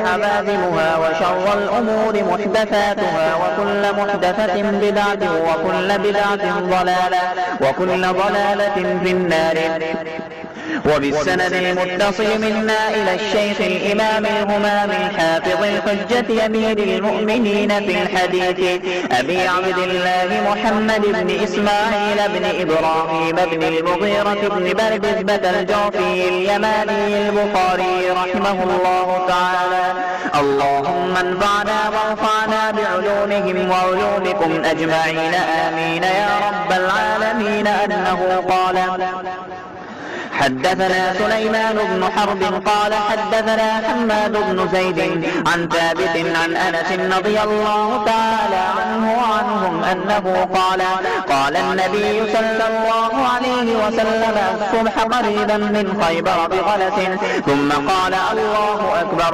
عبادمها وشر الأمور محدثاتها وكل محدثة بدعة وكل بدعة ضلالة وكل ضلالة في النار. وبالسند المتصل منا إلى الشيخ الإمام الهمام الحافظ الحجة أمير المؤمنين في الحديث أبي عبد الله محمد بن إسماعيل بن إبراهيم بن المغيرة بن بردزبة الجعفي اليماني البخاري رحمه الله تعالى. اللهم انفعنا وارفعنا بعلومهم وعلومكم أجمعين آمين يا رب العالمين. أنه قال: حدثنا سليمان بن حرب قال حدثنا حماد بن زيد عن ثابت عن أنس رضي الله تعالى عنه وعنهم أنه قال النبي صلى الله عليه وسلم: الصبح قريبا من خيبر بغلس، ثم قال: الله أكبر.